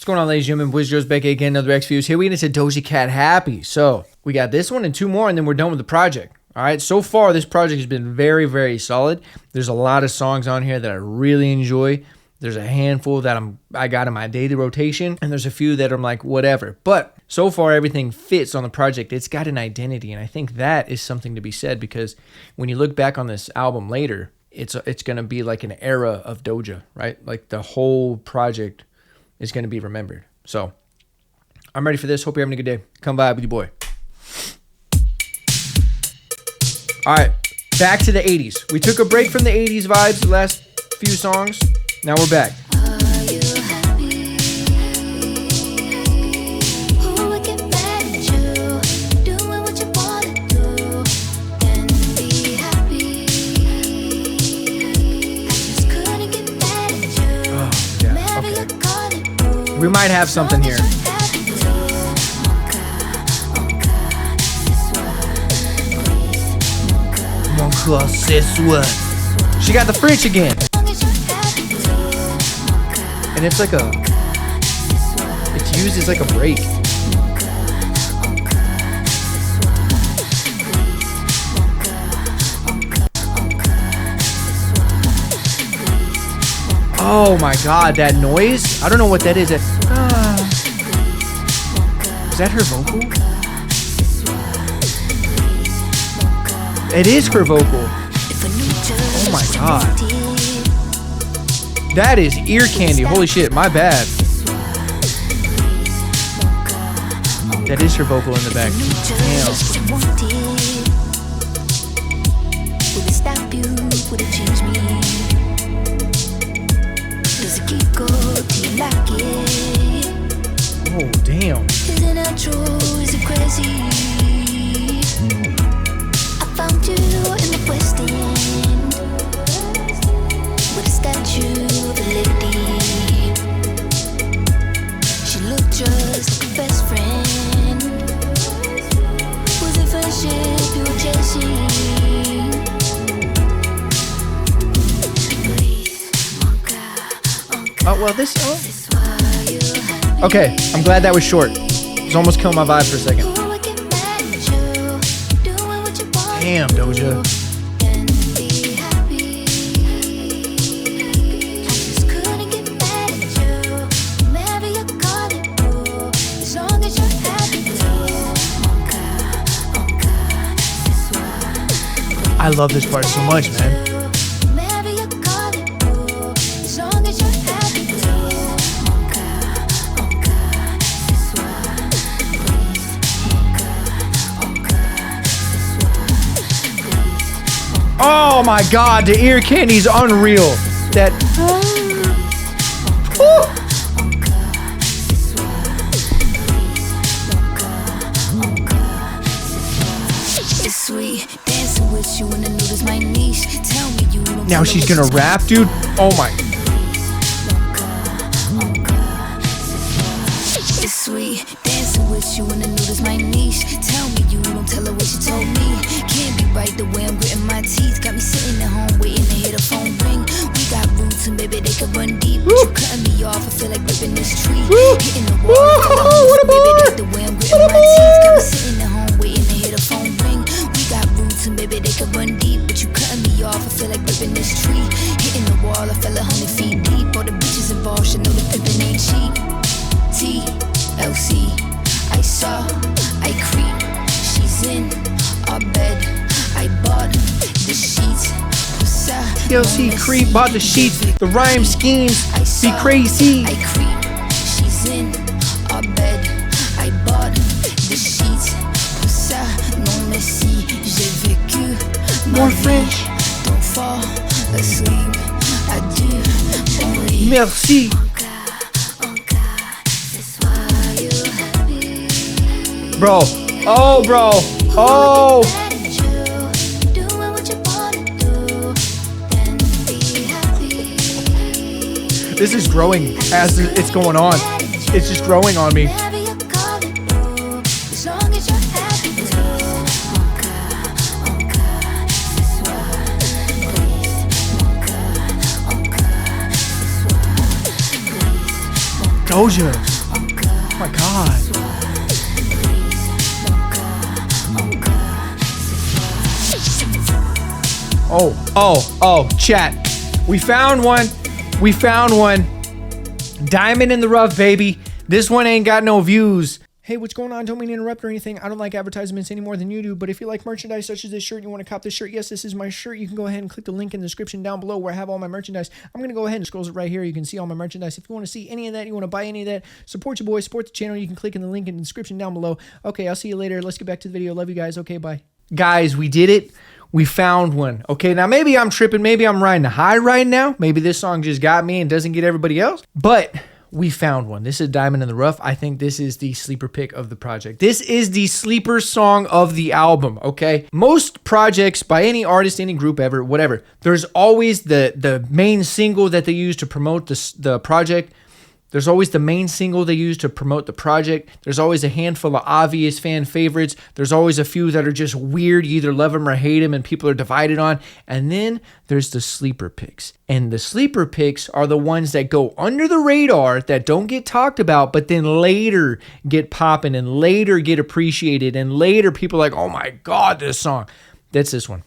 What's going on, ladies and gentlemen? Boys, Joe's back again, another X Views. Here we get into Doja Cat Happy. So we got this one and two more, and then we're done with the project. All right, so far this project has been very, very solid. There's a lot of songs on here that I really enjoy. There's a handful that I got in my daily rotation, and there's a few that I'm like, whatever. But so far, everything fits on the project. It's got an identity, and I think that is something to be said, because when you look back on this album later, it's going to be like an era of Doja, right? Like the whole project is going to be remembered. So I'm ready for this. Hope you're having a good day. Come vibe with your boy. All right, back to the 80s. We took a break from the 80s vibes the last few songs. Now we're back. We might have something here. She got the French again. And it's like it's used as like a break. Oh my god, that noise? I don't know what that is. Is that her vocal? It is her vocal. Oh my god. That is ear candy. Holy shit, my bad. That is her vocal in the back. Damn. Oh, damn. Is it natural? Is it crazy? I found you in the West End with a statue of a lady. She looked just like a best friend. Was it friendship you were chasing? Oh, well, this... Oh. Okay, I'm glad that was short. It's almost killing my vibe for a second. Damn, Doja. I love this part so much, man. Oh my god, the ear candy's unreal. That. Now she's gonna rap, dude. Oh my. It's sweet dancing with you and the noodles my niche. Tell me you don't tell her what she told me. Can't be right the way I'm gritting my teeth. Got me sitting at home waiting to hear the phone ring. We got roots and baby they could run deep. But you cutting me off, I feel like ripping this tree. Hitting the wall, baby like the way I'm gritting my teeth. Got me sitting at home waiting to hear the phone ring. We got roots and baby they could run deep. But you cutting me off, I feel like ripping this tree. Hitting the wall, I fell 100 feet deep. All the bitches involved should know the pimpin' ain't cheap. TLC, I saw, I creep. She's in our bed. I bought the sheets. TLC creep, bought the sheets. The rhyme schemes be crazy. I creep. She's in our bed. I bought the sheets. Non merci, j'ai vécu more French. Don't fall asleep. Adieu, bon lit. Merci. Bro, oh bro, oh. This is growing as it's going on. It's just growing on me. Doja. Chat. We found one. We found one. Diamond in the rough, baby. This one ain't got no views. Hey, what's going on? Don't mean to interrupt or anything. I don't like advertisements any more than you do, but if you like merchandise such as this shirt, you want to cop this shirt, yes, this is my shirt. You can go ahead and click the link in the description down below where I have all my merchandise. I'm going to go ahead and scroll it right here. You can see all my merchandise. If you want to see any of that, you want to buy any of that, support your boy, support the channel, you can click in the link in the description down below. Okay, I'll see you later. Let's get back to the video. Love you guys. Okay, bye. Guys, we did it. We found one. Okay, now maybe I'm tripping. Maybe I'm riding a high right now. Maybe this song just got me and doesn't get everybody else. But we found one. This is Diamond in the Rough. I think this is the sleeper pick of the project. This is the sleeper song of the album, okay? Most projects by any artist, any group ever, whatever, there's always the main single that they use to promote the project. There's always the main single they use to promote the project. There's always a handful of obvious fan favorites. There's always a few that are just weird. You either love them or hate them and people are divided on. And then there's the sleeper picks. And the sleeper picks are the ones that go under the radar, that don't get talked about, but then later get popping and later get appreciated. And later people are like, oh my God, this song. That's this one.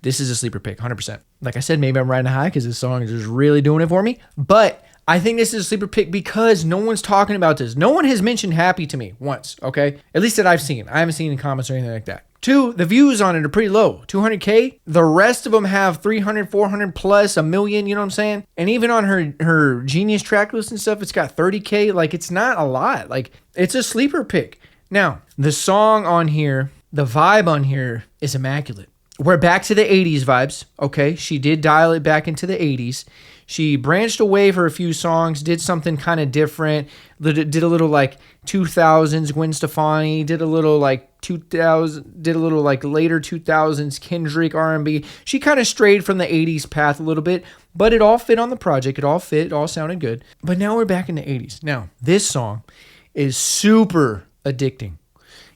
This is a sleeper pick, 100%. Like I said, maybe I'm riding high because this song is just really doing it for me. But I think this is a sleeper pick because no one's talking about this. No one has mentioned Happy to me once, okay? At least that I've seen. I haven't seen any comments or anything like that. 2, the views on it are pretty low, 200K. The rest of them have 300, 400 plus, a million, you know what I'm saying? And even on her Genius track list and stuff, it's got 30K. Like, it's not a lot. Like, it's a sleeper pick. Now, the song on here, the vibe on here is immaculate. We're back to the 80s vibes, okay? She did dial it back into the 80s. She branched away for a few songs, did something kind of different, did a little like 2000s Gwen Stefani, did a little like later 2000s Kendrick R&B. She kind of strayed from the 80s path a little bit, but it all fit on the project. It all fit, it all sounded good. But now we're back in the 80s. Now, this song is super addicting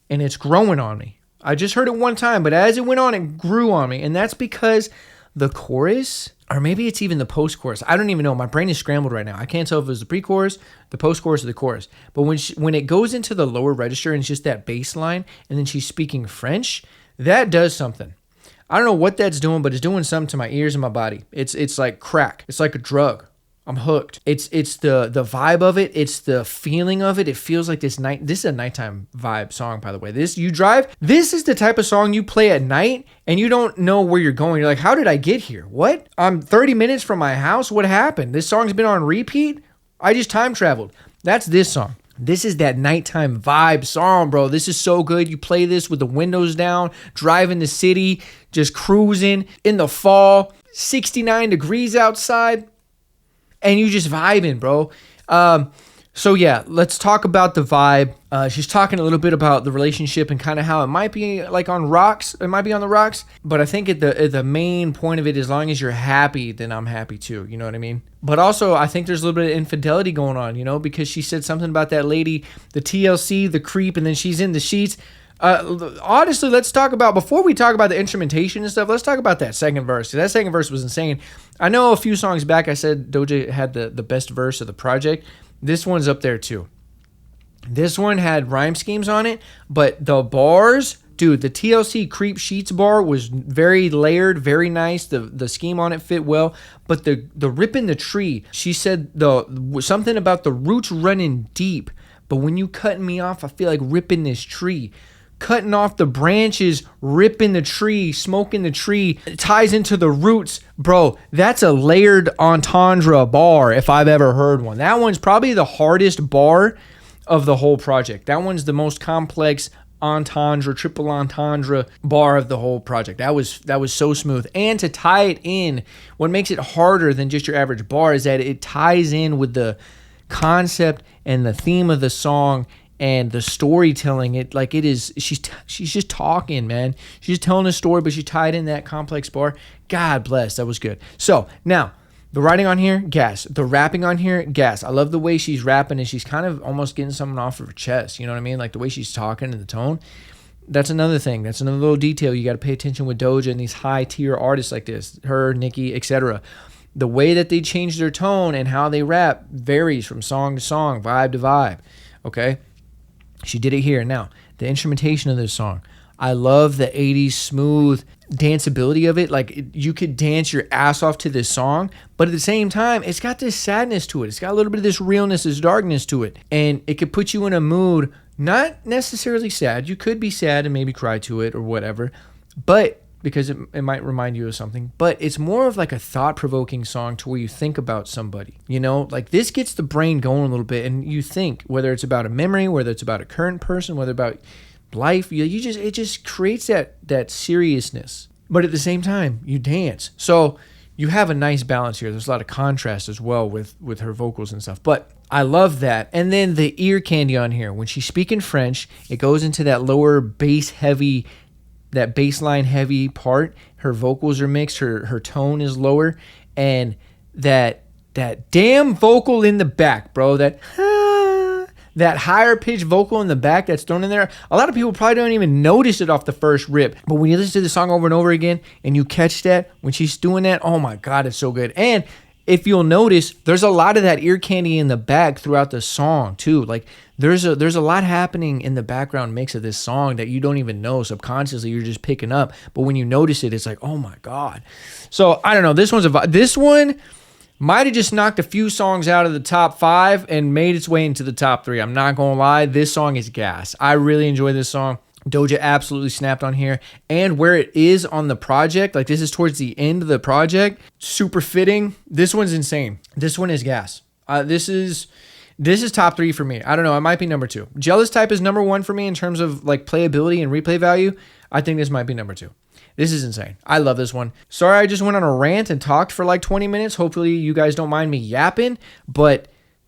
and it's growing on me. I just heard it one time, but as it went on, it grew on me. And that's because the chorus, or maybe it's even the post-chorus. I don't even know. My brain is scrambled right now. I can't tell if it was the pre-chorus, the post-chorus, or the chorus. But when it goes into the lower register and it's just that bass line, and then she's speaking French, that does something. I don't know what that's doing, but it's doing something to my ears and my body. It's like crack. It's like a drug. I'm hooked. It's the vibe of it. It's the feeling of it. It feels like this is a nighttime vibe song, by the way. This is the type of song you play at night and you don't know where you're going. You're like, how did I get here? What? I'm 30 minutes from my house. What happened? This song's been on repeat. I just time traveled. That's this song. This is that nighttime vibe song, bro. This is so good. You play this with the windows down, driving the city, just cruising in the fall, 69 degrees outside. And you just vibing, bro. So yeah, let's talk about the vibe. She's talking a little bit about the relationship and kind of how it might be like on rocks. It might be on the rocks. But I think the main point of it, as long as you're happy, then I'm happy too. You know what I mean? But also, I think there's a little bit of infidelity going on, you know, because she said something about that lady, the TLC, the creep, and then she's in the sheets. Honestly, let's talk about, before we talk about the instrumentation and stuff, let's talk about that second verse. That second verse was insane. I know a few songs back I said Doja had the best verse of the project. This one's up there too. This one had rhyme schemes on it, but the bars, dude, the TLC Creep Sheets bar was very layered, very nice. The scheme on it fit well, but the rip in the tree, she said something about the roots running deep, but when you cutting me off, I feel like ripping this tree. Cutting off the branches, ripping the tree, smoking the tree, it ties into the roots. Bro, that's a layered entendre bar if I've ever heard one. That one's probably the hardest bar of the whole project. That one's the most complex entendre, triple entendre bar of the whole project. That was so smooth. And to tie it in, what makes it harder than just your average bar is that it ties in with the concept and the theme of the song and the storytelling. She's just talking, man. She's just telling a story, but she tied in that complex bar. God bless, that was good. So now the writing on here, gas. The rapping on here, gas. I love the way she's rapping and she's kind of almost getting something off of her chest. You know what I mean? Like the way she's talking and the tone. That's another thing. That's another little detail you got to pay attention with Doja and these high tier artists like this, her, Nicki, etc. The way that they change their tone and how they rap varies from song to song, vibe to vibe. Okay? She did it here. Now, the instrumentation of this song. I love the 80s smooth danceability of it. Like you could dance your ass off to this song, but at the same time, it's got this sadness to it. It's got a little bit of this realness, this darkness to it. And it could put you in a mood, not necessarily sad. You could be sad and maybe cry to it or whatever, but because it might remind you of something, but it's more of like a thought-provoking song to where you think about somebody, you know, like this gets the brain going a little bit, and you think, whether it's about a memory, whether it's about a current person, whether about life, it just creates that seriousness, but at the same time you dance. So you have a nice balance here. There's a lot of contrast as well with her vocals and stuff, but I love that. And then the ear candy on here, when she's speaking French, it goes into that lower bass heavy, that bass line heavy part. Her vocals are mixed, her tone is lower, and that damn vocal in the back, bro, that higher pitched vocal in the back that's thrown in there. A lot of people probably don't even notice it off the first rip, but when you listen to the song over and over again and you catch that when she's doing that, oh my God, it's so good. And if you'll notice, there's a lot of that ear candy in the back throughout the song too. Like there's a lot happening in the background mix of this song that you don't even know subconsciously. You're just picking up, but when you notice it, it's like, oh my God. So I don't know. This one might have just knocked a few songs out of the top 5 and made its way into the top 3. I'm not gonna lie. This song is gas. I really enjoy this song. Doja absolutely snapped on here, and where it is on the project, like this is towards the end of the project, super fitting. This one's insane. This one is gas. This is top 3 for me. I don't know. It might be number 2. Jealous Type is number 1 for me in terms of like playability and replay value. I think this might be number 2. This is insane. I love this one. Sorry, I just went on a rant and talked for like 20 minutes. Hopefully you guys don't mind me yapping, but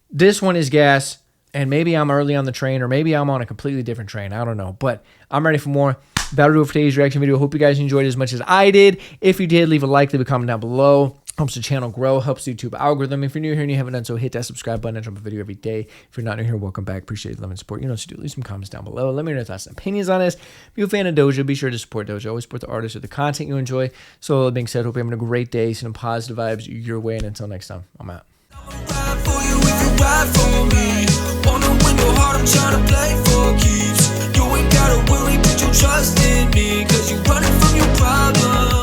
this one is gas. And maybe I'm early on the train, or maybe I'm on a completely different train. I don't know, but I'm ready for more. That'll do it for today's reaction video. Hope you guys enjoyed it as much as I did. If you did, leave a like, leave a comment down below. Helps the channel grow, helps the YouTube algorithm. If you're new here and you haven't done so, hit that subscribe button. I drop a video every day. If you're not new here, welcome back. Appreciate the love and support. You know what to do. Leave some comments down below. Let me know your thoughts and opinions on this. If you're a fan of Doja, be sure to support Doja. Always support the artist or the content you enjoy. So that being said, hope you're having a great day. Sending positive vibes your way. And until next time, I'm out. I'm trying to play for keeps. You ain't gotta worry, put your trust in me, 'cause you running from your problems.